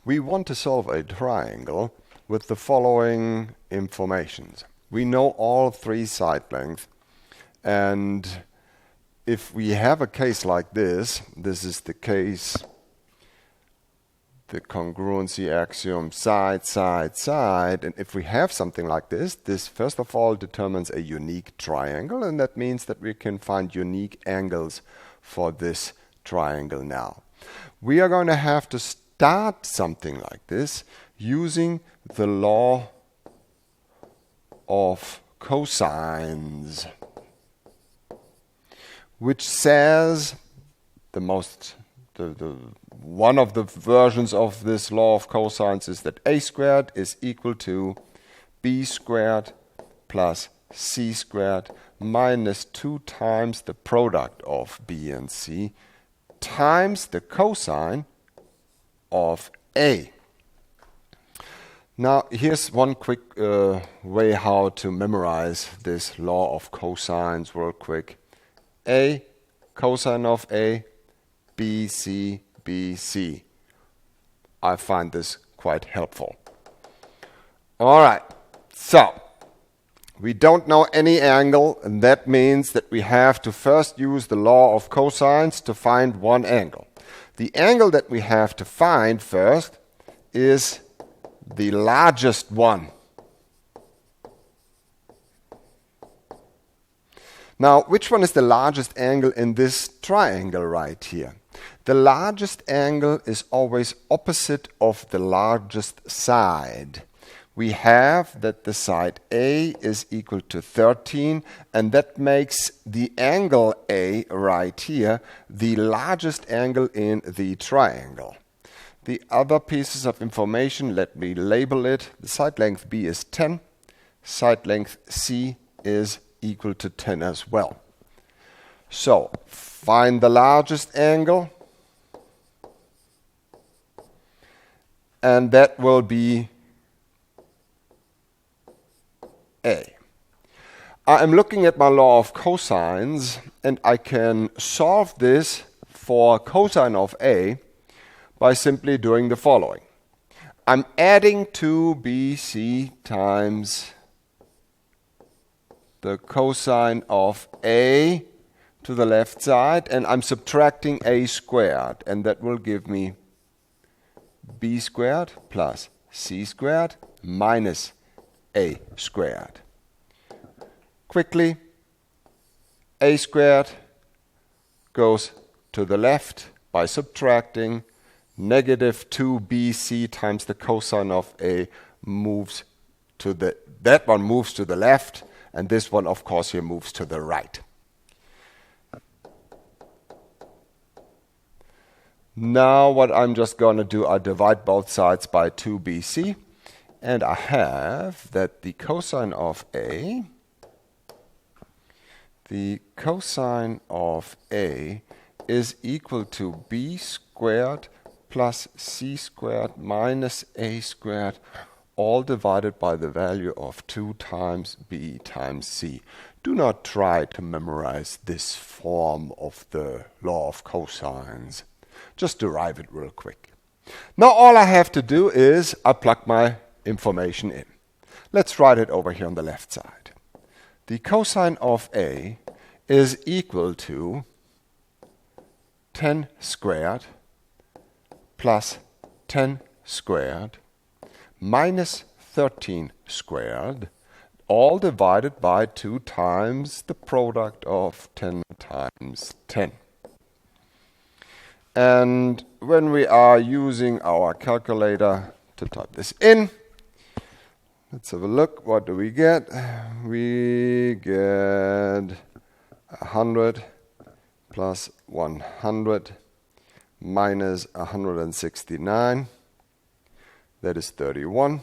We want to solve a triangle with the following informations. We know all three side lengths, and if we have a case like this, this is the case, the congruency axiom side, side, side, and if we have something like this, this first of all determines a unique triangle, and that means that we can find unique angles for this triangle now. We are going to have to start something like this using the law of cosines, which says one of the versions of this law of cosines is that a squared is equal to b squared plus c squared minus 2 times the product of b and c times the cosine of a. Now, here's one quick way how to memorize this law of cosines real quick. A cosine of A, B, C, B, C. I find this quite helpful. All right, so we don't know any angle, and that means that we have to first use the law of cosines to find one angle. The angle that we have to find first is the largest one. Now, which one is the largest angle in this triangle right here? The largest angle is always opposite of the largest side. We have that the side A is equal to 13, and that makes the angle A right here the largest angle in the triangle. The other pieces of information, let me label it. The side length B is 10, side length C is equal to 10 as well. So, find the largest angle, and that will be A. I am looking at my law of cosines, and I can solve this for cosine of A by simply doing the following. I'm adding 2bc times the cosine of A to the left side, and I'm subtracting A squared, and that will give me B squared plus C squared minus A squared. Quickly, A squared goes to the left by subtracting. Negative 2bc times the cosine of A moves to that one moves to the left, and this one, of course, here moves to the right. Now what I'm just going to do, I divide both sides by 2bc, and I have that the cosine of A is equal to b squared plus c squared minus a squared, all divided by the value of 2 times b times c. Do not try to memorize this form of the law of cosines. Just derive it real quick. Now all I have to do is I plug my information in. Let's write it over here on the left side. The cosine of A is equal to 10 squared plus 10 squared minus 13 squared, all divided by 2 times the product of 10 times 10. And when we are using our calculator to type this in, let's have a look. What do we get? We get 100 plus 100 minus 169. That is 31.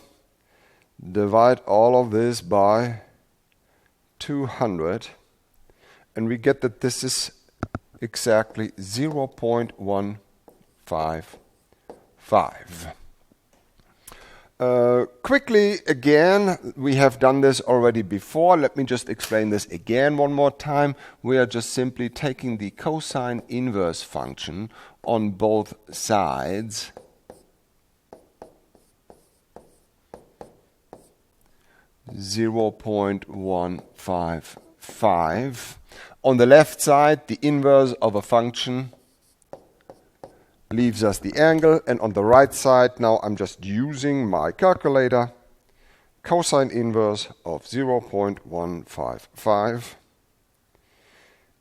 Divide all of this by 200, and we get that this is exactly 0.155. Quickly again, we have done this already before. Let me just explain this again one more time. We are just simply taking the cosine inverse function on both sides 0.155. On the left side, the inverse of a function leaves us the angle, and on the right side, now I'm just using my calculator, cosine inverse of 0.155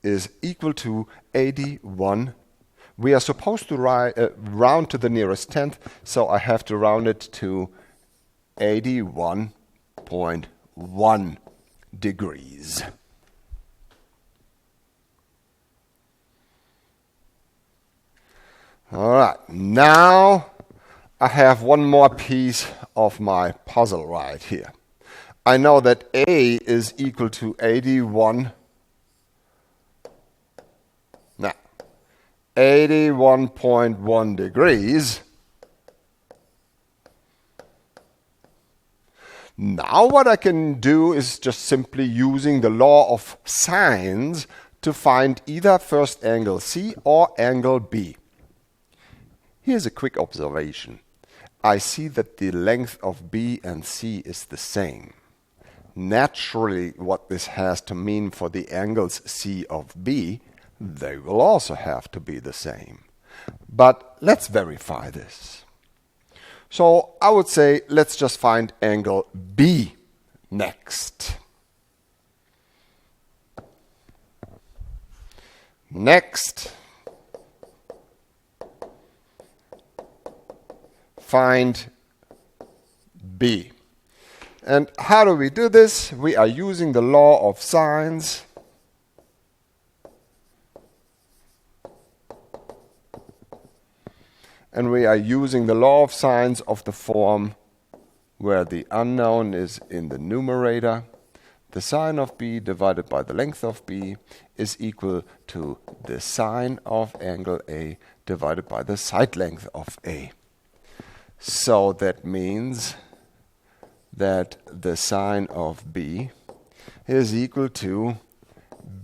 is equal to 81. We are supposed to round to the nearest tenth, so I have to round it to 81.1 degrees. All right, now I have one more piece of my puzzle right here. I know that A is equal to 81. Now, 81.1 degrees. Now what I can do is just simply using the law of sines to find either first angle C or angle B. Here's a quick observation. I see that the length of B and C is the same. Naturally, what this has to mean for the angles C of B, they will also have to be the same. But let's verify this. So I would say let's just find angle B next. Next, find B. And how do we do this? We are using the law of sines. And we are using the law of sines of the form where the unknown is in the numerator. The sine of B divided by the length of B is equal to the sine of angle A divided by the side length of A. So that means that the sine of B is equal to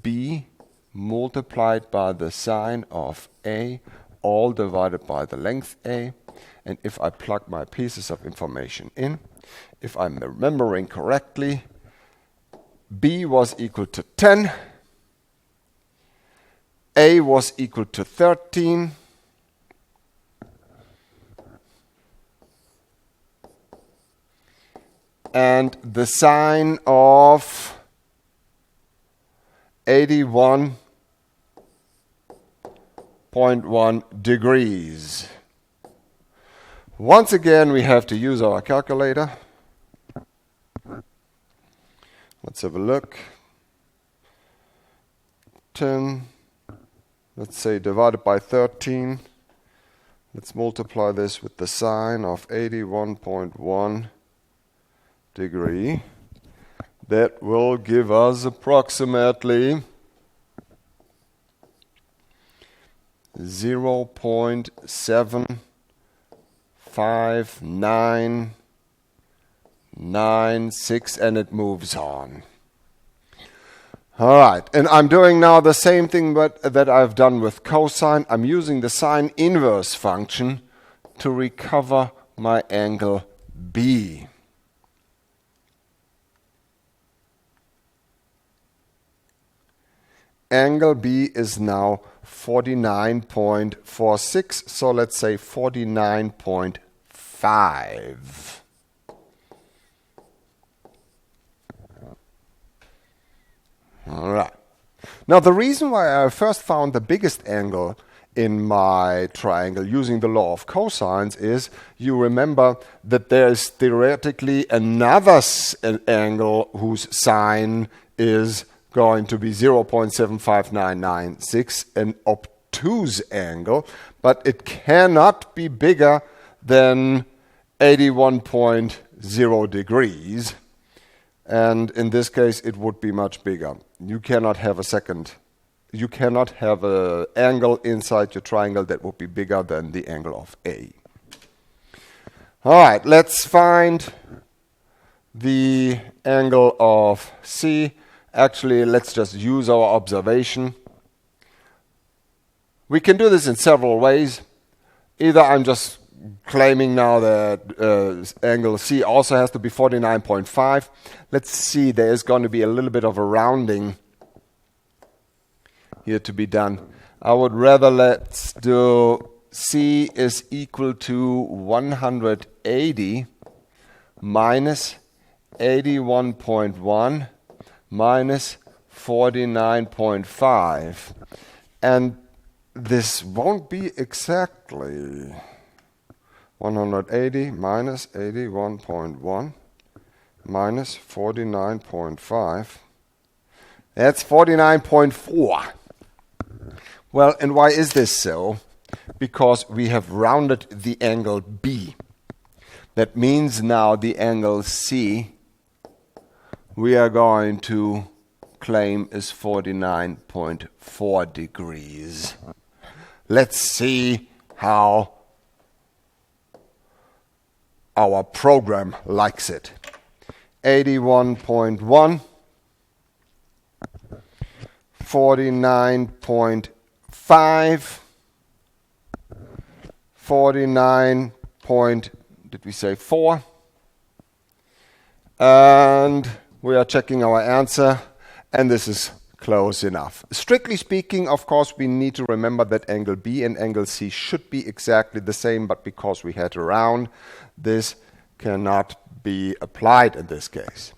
B multiplied by the sine of A, all divided by the length A. And if I plug my pieces of information in, if I'm remembering correctly, B was equal to 10, A was equal to 13, and the sine of 81.1 degrees. Once again, we have to use our calculator. Let's have a look. 10, let's say divided by 13. Let's multiply this with the sine of 81.1 degree. That will give us approximately 0.75996, and it moves on. All right, and I'm doing now the same thing that I've done with cosine. I'm using the sine inverse function to recover my angle B. Angle B is now 49.46, so let's say 49.5. All right. Now the reason why I first found the biggest angle in my triangle using the law of cosines is, you remember that there is theoretically another angle whose sine is going to be 0.75996, an obtuse angle, but it cannot be bigger than 81.0 degrees. And in this case, it would be much bigger. You cannot have an angle inside your triangle that would be bigger than the angle of A. All right, let's find the angle of C. Actually, let's just use our observation. We can do this in several ways. Either I'm just claiming now that angle C also has to be 49.5. Let's see, there is going to be a little bit of a rounding here to be done. I would rather let's do C is equal to 180 minus 81.1 minus 49.5. And this won't be exactly 180 minus 81.1 minus 49.5. That's 49.4. Well, and why is this so? Because we have rounded the angle B. That means now the angle C we are going to claim is 49.4 degrees. Let's see how our program likes it. 81.1, 49.5, 49 point, did we say 4? And we are checking our answer, and this is close enough. Strictly speaking, of course, we need to remember that angle B and angle C should be exactly the same, but because we had a round, this cannot be applied in this case.